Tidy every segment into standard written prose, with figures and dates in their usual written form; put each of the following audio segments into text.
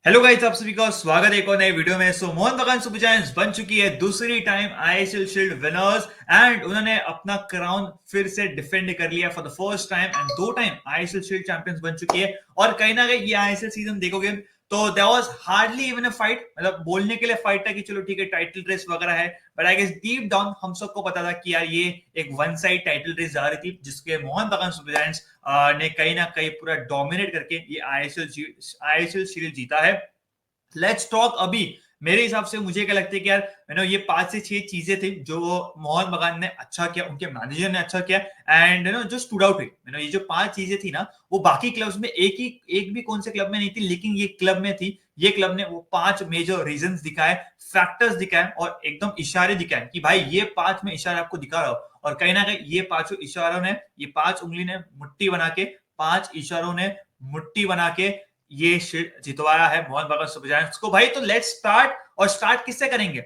Hello guys, आप सभी का स्वागत है एक और नए वीडियो में। मोहन बगान सुपर जायंट्स बन चुकी है दूसरी time ISL shield winners and उन्होंने अपना क्राउन फिर से डिफेंड कर लिया for the first time and 2 time ISL shield champions बन चुकी है। और कहीं ना कहीं ये आईएसएल सीजन देखोगे तो there was hardly even a fight, मतलब बोलने के लिए फाइट था कि चलो ठीक है टाइटल रेस वगैरह है, but I guess deep down हम सबको पता था कि यार ये एक वन साइड टाइटल रेस जा रही थी, जिसके मोहन बगान सुपर जायंट्स ने कहीं ना कहीं पूरा डोमिनेट करके ये आईएसएल शील्ड जीता है। लेट्स टॉक अभी। मेरे हिसाब से मुझे क्या लगता है कि यार ये 5 से 6 चीजें थी जो मोहन बगान ने अच्छा किया, उनके मैनेजर ने अच्छा किया एंड जो स्टूड आउट हुई। ये जो 5 चीजें थी ना, वो बाकी क्लब्स में एक भी कौन से क्लब में नहीं थी, लेकिन ये क्लब में थी। ये क्लब ने वो 5 मेजर रीजंस दिखाए, फैक्टर्स दिखाए और एकदम इशारे दिखाए कि भाई ये 5 में इशारे आपको दिखा रहा हो। और कहीं ना कहीं ये 5 इशारों ने, ये 5 उंगली ने मुट्ठी बना के, 5 इशारों ने मुट्ठी बना के ये शील्ड जितवाया है मोहन बगान सुपर जायंट्स को। भाई तो लेट्स स्टार्ट। और स्टार्ट किससे करेंगे?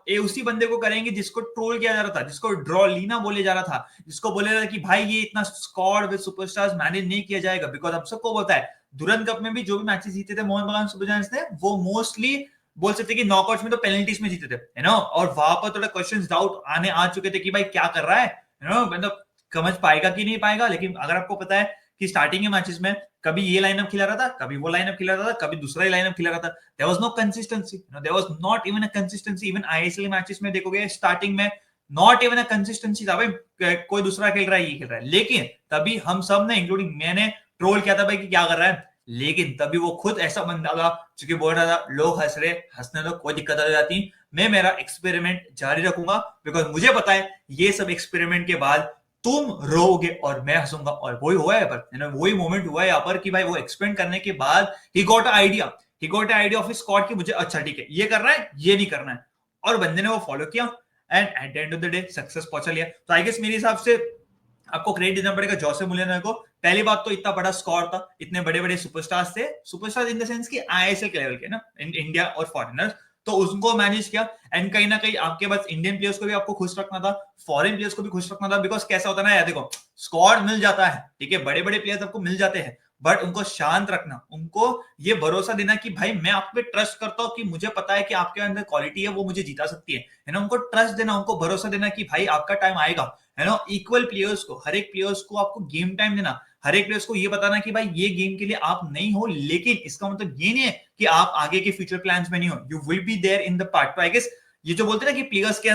ये उसी बंदे को करेंगे जिसको ट्रोल किया जा रहा था, जिसको ड्रॉ लीना बोले जा रहा था, जिसको बोले रहा था कि भाई ये इतना स्क्वाड विद सुपरस्टार्स मैनेज नहीं किया जाएगा। बिकॉज हम सबको पता है दुरंत कप में भी जो भी मैचेस जीते थे मोहन बगान सुपर जायंट्स ने, वो मोस्टली बोल सकते कि नॉकआउट्स में तो पेनल्टीज में जीते थे, और वहां पर थोड़ा क्वेश्चंस डाउट आने आ चुके थे कि भाई क्या कर रहा है, मतलब समझ पाएगा कि नहीं पाएगा। लेकिन अगर आपको पता है कि स्टार्टिंग के मैचेस में कभी ये लाइनअप खिला रहा था, कभी वो लाइनअप खिला रहा था, कभी दूसरा ही लाइनअप खिला रहा था। There was no consistency, there was not even a consistency. Even ISL matches में देखोगे स्टार्टिंग में नॉट इवन अ कंसिस्टेंसी था। भाई कोई दूसरा खेल रहा है, ये खेल रहा है, लेकिन तभी हम सब ने इंक्लूडिंग मैंने ट्रोल किया था भाई कि क्या कर रहा है। लेकिन तभी वो खुद ऐसा बंदा था जो बोल रहा था लोग हंस रहे, हंसने दो, कोई दिक्कत आ जाती, मैं मेरा एक्सपेरिमेंट जारी रखूंगा। बिकॉज मुझे पता है ये सब एक्सपेरिमेंट के बाद तुम रोओगे और मैं हंसूंगा। और वही हुआ है, पर वही मोमेंट हुआ है यहाँ पर कि भाई वो एक्सपेंड करने के बाद he got idea of squad कि मुझे अच्छा ठीक है ये करना है, ये नहीं करना है। और बंदे ने वो फॉलो किया and eight the end of the day success पहुंचा लिया। तो आई गेस मेरे हिसाब से आपको क्रेडिट देना पड़ेगा जोसे मुलियानो को। पहली बात तो इतना बड़ा स्क्वाड था, इतने बड़े बड़े सुपरस्टार्स थे, सुपरस्टार इन द सेंस कि आईएसएल के लेवल के ना, इंडिया और फॉरेनर्स, तो उनको मैनेज किया। एंड कहीं ना कहीं आपके पास इंडियन प्लेयर्स को भी आपको खुश रखना था, फॉरेन प्लेयर्स को भी खुश रखना था। बिकॉज कैसा होता है ना यार, देखो स्क्वाड मिल जाता है, ठीक है, बड़े बड़े प्लेयर्स आपको मिल जाते हैं, बट उनको शांत रखना, उनको ये भरोसा देना कि भाई मैं आप पे ट्रस्ट करता हूँ कि मुझे पता है कि आपके अंदर क्वालिटी है, वो मुझे जीता सकती है ना। उनको ट्रस्ट देना, उनको भरोसा देना कि भाई आपका टाइम आएगा, इक्वल प्लेयर्स को, हर एक प्लेयर्स को आपको गेम टाइम देना, हर एक प्लेयर्स को ये बताना कि भाई ये गेम के लिए आप नहीं हो, लेकिन इसका मतलब ये नहीं है कि आप आगे के फ्यूचर प्लान्स में नहीं हो, you will be there in the part. तो आई गेस ये जो बोलते हैं ना कि प्लेयर्स के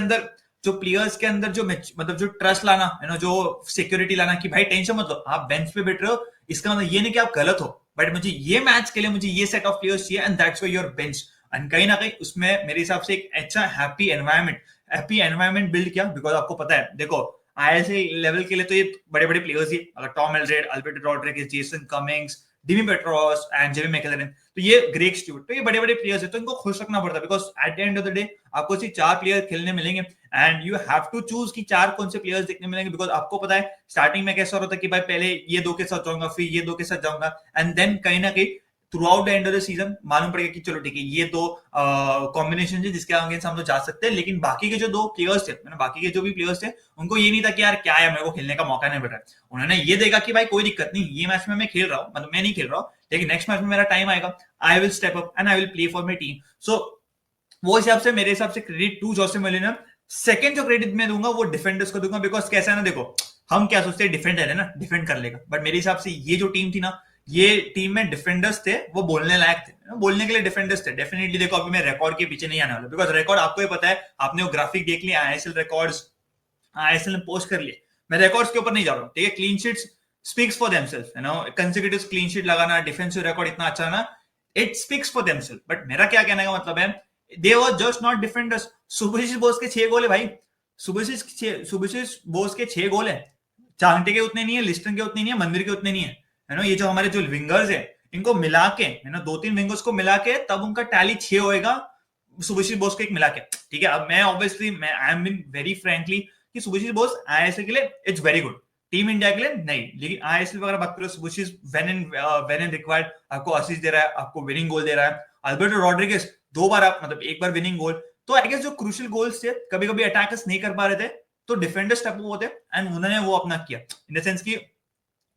अंदर जो मतलब जो ट्रस्ट लाना जो सिक्योरिटी लाना कि भाई टेंशन मत लो, आप बेंच पे बैठ रहे हो, इसका मतलब ये नहीं कि आप गलत हो, बट मुझे ये मैच के लिए मुझे ये सेट ऑफ प्लेयर्स चाहिए and that's why your bench. And कहीं ना कहीं उसमें मेरे हिसाब से एक अच्छा हैप्पी एनवायरमेंट बिल्ड किया। बिकॉज आपको पता है, देखो आईएसएल लेवल के लिए तो ये बड़े बड़े प्लेयर्स ही, अगर Tom Eldred, Alberto Rodriguez, Jason Cummings, Dimi Petratos and Jamie Maclaren, तो ये ग्रेग स्टुअर्ट, तो ये बड़े बड़े प्लेयर्स है, तो इनको खुश रखना पड़ता है। Because at the end of the day आपको सिर्फ 4 प्लेयर खेलने मिलेंगे and you have to choose कि 4 कौन से प्लेयर्स देखने मिलेंगे। बिकॉज आपको पता है स्टार्टिंग में कैसा होता है कि भाई पहले ये 2 के साथ जाऊंगा, फिर ये 2 के साथ जाऊंगा, एंड देन कहीं ना कहीं through out the end of the season मालूम पड़ेगा कि चलो ठीक है ये 2 कॉम्बिनेशन है जिसके आगे हम लोग जा सकते हैं। लेकिन बाकी के जो 2 प्लेयर्स थे, बाकी के जो भी प्लेयर्स थे, उनको ये नहीं था कि यार क्या है, मेरे को खेलने का मौका नहीं मिल रहा है। उन्होंने ये देखा कि भाई कोई दिक्कत नहीं, ये मैच में मैं खेल रहा हूँ, मतलब मैं नहीं खेल रहा हूँ, लेकिन नेक्स्ट मैच में मेरा टाइम आएगा, I will step up and I will play for my team. So वो हिसाब से मेरे हिसाब से credit to Jose Molina. Second जो क्रेडिट मैं दूंगा वो डिफेंडर्स को दूंगा। बिकॉज कैसा है ना, देखो हम क्या सोचते हैं, डिफेंडर है ना, डिफेंड कर लेगा, बट मेरे हिसाब से ये जो टीम थी ना, ये टीम में डिफेंडर्स थे, वो बोलने लायक थे, बोलने के लिए डिफेंडर्स थे डेफिनेटली। देखो अभी मैं रिकॉर्ड के पीछे नहीं आने वाला, बिकॉज रिकॉर्ड आपको ही पता है, आपने वो ग्राफिक देख लिया, आईएसएल रिकॉर्ड्स आईएसएल ने पोस्ट कर लिए, मैं रिकॉर्ड्स के ऊपर नहीं जा रहा हूँ, ठीक है। Clean sheets speaks for themselves, consecutive clean sheet लगाना, डिफेंसिव रिकॉर्ड इतना अच्छा ना, it speaks for themselves. But मेरा क्या कहने का मतलब है, they were just not defenders. Subhasish Bose के 6 गोल है भाई, सुभाशिष बोस के 6 गोल है, चांगटे के उतने नहीं है, लिस्टन के उतने नहीं है, मंदिर के उतने नहीं है ये जो हमारे जो विंगर्स है, इनको मिला के 2-3 विंगर्स को मिला के तब उनका टैली 6 होएगा, सुभाशिष बोस को एक मिला के, ठीक है। अब मैं ऑब्वियसली मैं I am being very frankly कि सुभाशिष बोस आईएसएल के लिए it's very good, team India के लिए नहीं, लेकिन आईएसएल वगैरह बात करो, सुभाशिष व्हेन इन रिक्वायर्ड आपको असिस्ट दे रहा है, आपको विनिंग गोल दे रहा है। अल्बर्टो रॉड्रिगेज 2 बार आप मतलब 1 बार विनिंग गोल। तो आई गेस जो क्रूशियल गोल्स थे, कभी कभी अटैकर्स नहीं कर पा रहे थे, तो डिफेंडर स्टेप अप होते एंड उन्होंने वो अपना किया, इन द सेंस कि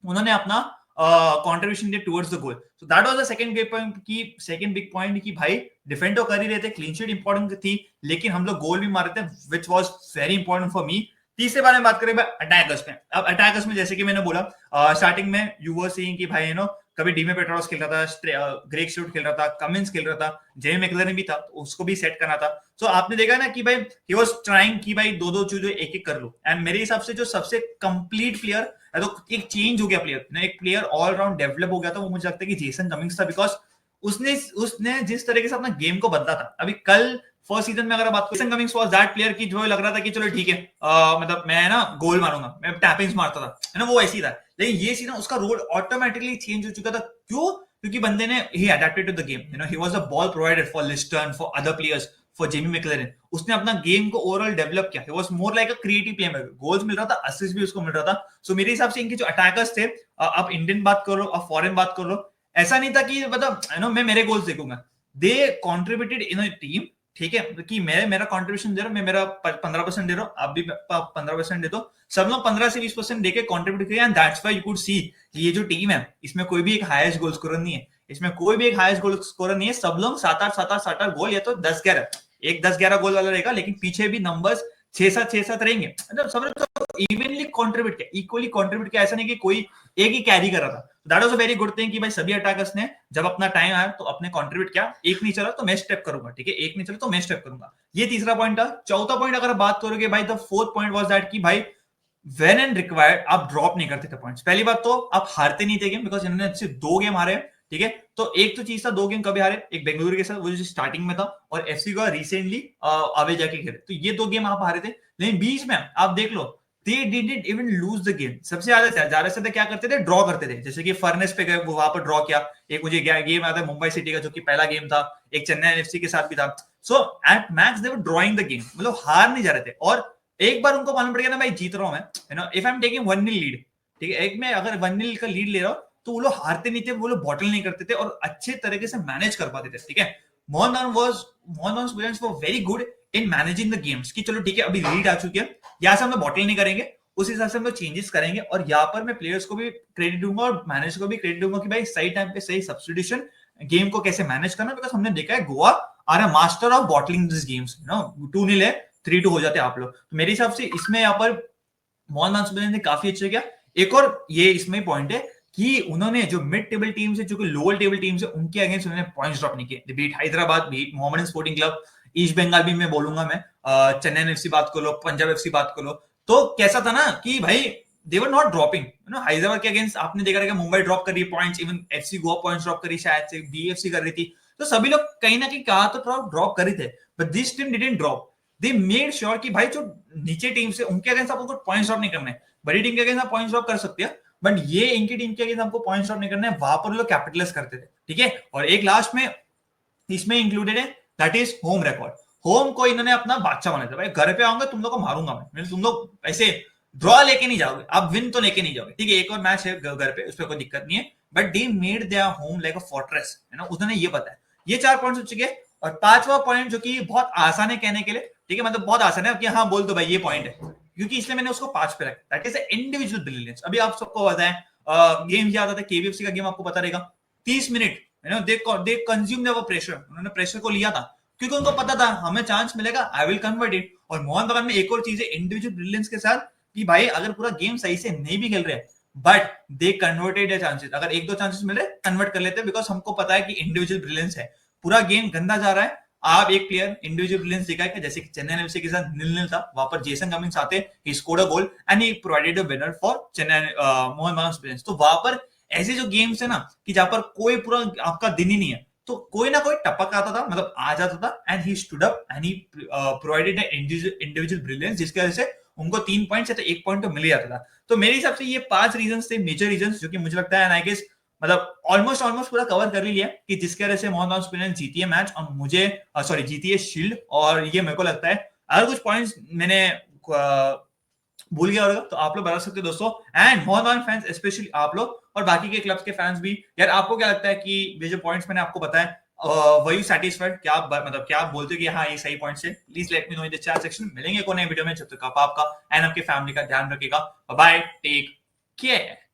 उन्होंने अपना कंट्रीब्यूशन दिया towards the goal. So that was the second big point कि भाई डिफेंड तो कर ही रहे थे, क्लीन शीट इंपॉर्टेंट थी, लेकिन हम लोग गोल भी मारे थे, which was very important for me. तीसरे बारे में बात करें अटैकर्स में. अब अटैकर्स में जैसे कि मैंने बोला स्टार्टिंग में यू वर सीइंग कि भाई कभी डीमे पेट्रोस खेल रहा था, ग्रेग स्टूट खेल रहा था, कमिंस खेल रहा था, जेमी मैकलेरन भी था, तो उसको भी सेट करना था. सो आपने देखा ना कि भाई ही वाज ट्राइंग कि भाई दो चीजों एक कर लो. एंड मेरे हिसाब से जो सबसे कंप्लीट प्लेयर तो एक चेंज हो गया प्लेयर, एक प्लेयर ऑल राउंड डेवलप हो गया था, वो मुझे लगता है कि जेसन कमिंग्स था. बिकॉज उसने जिस तरीके से अपना गेम को बदला था. अभी कल फर्स्ट सीजन में अगर बात करें, Jason Cummings was that player की जो लग रहा था कि चलो ठीक है, मतलब मैं ना गोल मारूंगा, मैं टैपिंग्स मारता था, है ना, वो ऐसी था. लेकिन ये सीजन उसका रोल ऑटोमेटिकली चेंज हो चुका था. क्यों? क्योंकि बंदे ने ही adapted to the game. He was a ball provider for Liston, for other players, for Jamie Maclaren. उसने अपना गेम को ओवरऑल डेवलप किया. He was more like a creative player. Goals मिल रहा था, असिस्ट भी उसको मिल रहा था. सो मेरे हिसाब से इनके जो अटैकर्स थे, आप इंडियन बात कर लो, आप फॉरेन बात कर लो, ऐसा नहीं था कि मतलब मैं मेरे गोल्स देखूंगा. दे कॉन्ट्रीब्यूटेड इन अ टीम. ठीक है कि मैं मेरा कंट्रीब्यूशन दे रहा हूं, मैं मेरा 15% दे रहा हूं, आप भी 15% दे दो. सब लोग 15 से 20% देके कंट्रीब्यूट किया. And that's why you could see ये जो टीम है, इसमें कोई भी एक हाईएस्ट गोल स्कोरर नहीं है. इसमें कोई भी एक हाईएस्ट गोल स्कोरर नहीं है. सब लोग 7-8 गोल, या तो 10-11, एक 10-11 गोल वाला रहेगा, लेकिन पीछे भी नंबर्स 6-7 रहेंगे. मतलब सब लोग इवनली कंट्रीब्यूट किया, इक्वली कंट्रीब्यूट किया. ऐसा नहीं कि कोई एक ही कैरी कर रहा था. That was a very good thing कि भाई सभी अटैकर्स ने जब अपना टाइम आया तो अपने कंट्रीब्यूट किया. एक नहीं चला तो मैं स्टेप करूंगा, ठीक है, एक नहीं चला तो मैं स्टेप करूंगा. ये तीसरा पॉइंट था. चौथा पॉइंट अगर बात करोगे भाई, the fourth point was that कि भाई व्हेन एंड रिक्वायर्ड आप ड्रॉप नहीं करते थे पॉइंट्स. पहली बात तो आप हारते नहीं थे गेम, बिकॉज इन्होंने सिर्फ 2 गेम हारे. ठीक है, तो एक तो चीज था, 2 गेम कभी हारे, एक बेंगलुरु के साथ वो जो स्टार्टिंग में था, और एफसी को रिसेंटली आवे जाके खेले. तो ये 2 गेम आप हारे थे. लेकिन बीच में आप देख लो, they didn't even lose the game. सबसे ज्यादा क्या करते थे, ड्रॉ करते थे. जैसे कि फर्नेस पे गए, वो वहां पर ड्रॉ किया. एक मुझे गेम आता है मुंबई सिटी का, जो कि पहला गेम था, एक चेन्नई एफसी के साथ भी था. So at max they were drawing the game, मतलब हार नहीं जा रहे थे. और एक बार उनको मालूम पड़ गया ना भाई जीत रहा हूं मैं, if I am taking 1-0 lead, ठीक है, एक में अगर 1-0 का लीड ले रहा हूं, तो वो लोग हारते नहीं थे, वो लोग बॉटल नहीं करते थे, और अच्छे तरीके से मैनेज कर पाते थे. ठीक है, Mohan students were very good in managing the games. कि चलो ठीक है, अभी लीड आ चुकी है, यहाँ से हम लोग बॉटल नहीं करेंगे, उस हिसाब से हम लोग चेंजेस करेंगे. और यहाँ पर मैं प्लेयर्स को भी क्रेडिट दूंगा और मैनेजर को भी क्रेडिट दूंगा कि भाई सही टाइम पे सही सब्स्टिट्यूशन, गेम को कैसे मैनेज करना. बिकॉज हमने देखा है Goa are a master of bottling this games. 2-0 है, 3-2 हो जाते आप लोग. तो मेरे हिसाब से इसमें यहाँ पर मोहन सुबेन ने काफी अच्छा किया. एक और ये इसमें पॉइंट है कि उन्होंने जो मिड टेबल टीम से, जो कि लोअर टेबल टीम से, उनके अगेंस्ट उन्होंने पॉइंट्स ड्रॉप नहीं किए. बीट हैदराबाद, बीट मोहम्मडन स्पोर्टिंग क्लब, ईस्ट बंगाल भी मैं बोलूंगा, मैं चेन्नई एफसी बात कर लो, पंजाब एफसी बात कर लो, तो कैसा था ना कि भाई दे वर नॉट ड्रॉपिंग. हैदराबाद के अगेंस्ट आपने देखा रहेगा, मुंबई ड्रॉप कर रही है points, even FC Goa points drop कर रही, शायद से बीएफसी कर रही थी. तो सभी लोग कहीं ना कहीं कहा तो ड्रॉप कर रहे थे, but this team didn't drop. They made sure कि भाई जो नीचे टीम से, उनके अगेंस्ट आपको पॉइंट्स ड्रॉप नहीं करना है. बड़ी टीम के अगेंस्ट आप पॉइंट्स ड्रॉप कर सकते हैं, बट ये इनकी टीम के अगेंस्ट आपको पॉइंट्स ड्रॉप नहीं करना है. वहां पर लोग कैपिटलाइज करते थे. ठीक है, और एक लास्ट में इसमें इंक्लूडेड है, that is home record. Home को इन्होंने अपना बादशाह बनाया था. भाई घर पे आऊंगा, तुम लोग को मारूंगा मैं, तुम लोग ऐसे ड्रॉ लेके नहीं जाओगे, आप विन तो लेके नहीं जाओगे. ठीक है, एक और मैच है घर पे, उस पर कोई दिक्कत नहीं है, but they made their home like a fortress, है ना, उन्होंने ये बताया. ये 4 पॉइंट्स हो चुके हैं. और 5वां पॉइंट जो कि बहुत आसान है कहने के लिए, ठीक है, मतलब बहुत आसान है कि हाँ बोल दो भाई ये पॉइंट है, क्योंकि इसलिए मैंने उसको 5 पे रखा. That is individual brilliance. अभी आप सबको पता है गेम याद आता है, केवीएफसी का गेम आपको पता रहेगा, 30 minute they consume their pressure. उन्होंने प्रेशर को लिया था, क्योंकि उनको पता था हमें चांस मिलेगा, आई विल कन्वर्ट इट. और मोहन बगान में एक और चीज है इंडिविजुअल ब्रिलियंस के साथ, कि भाई अगर पूरा गेम सही से नहीं भी खेल रहे, but they converted the chances. अगर 1-2 चांसेस मिल रहे, कन्वर्ट कर लेते, बिकॉज हमको पता है कि इंडिविजुअल ब्रिलियंस है. पूरा गेम गंदा जा रहा है, आप एक प्लेयर इंडिविजुअल ब्रिलियंस दिखाएगा, जैसे कि चेन्नई एफसी के साथ 0-0 था, वहां पर जेसन कमिंग्स आते, he scored a goal and he provided a winner for Chennai Mohan बगान ब्रिलियंस. तो वहां पर ऐसे जो गेम्स है ना, कि जहां पर कोई पूरा आपका दिन ही नहीं है, तो कोई ना कोई टपक आता था, मतलब आ जाता था, and he stood up and he provided individual brilliance, जिसकी वजह से उनको 3 पॉइंट्स या तो 1 पॉइंट तो मिल जाता था. तो मेरे हिसाब से ये 5 रीजन थे, मेजर रीजन, जो कि मुझे लगता है आई गेस मतलब ऑलमोस्ट पूरा कवर कर लिया, कि जिसकी वजह से मोहन बगान जीती है मैच, और मुझे जीती है शील्ड. और ये मेरे को लगता है अगर कुछ पॉइंट्स मैंने भूल गया होगा तो आप लोग बता सकते हो दोस्तों. एंड मोहन बगान फैंस स्पेशली आप लोग, और बाकी के क्लब्स के फैंस भी, यार आपको क्या लगता है कि ये जो पॉइंट्स मैंने आपको बताया, वही सेटिस्फाइड, क्या मतलब क्या आप बोलते हो कि हाँ ये सही पॉइंट्स है? Please let me know in the chat section. मिलेंगे कोई नए वीडियो में, जब तक आप आपका एंड आपके फैमिली का ध्यान रखिएगा. Bye, take care.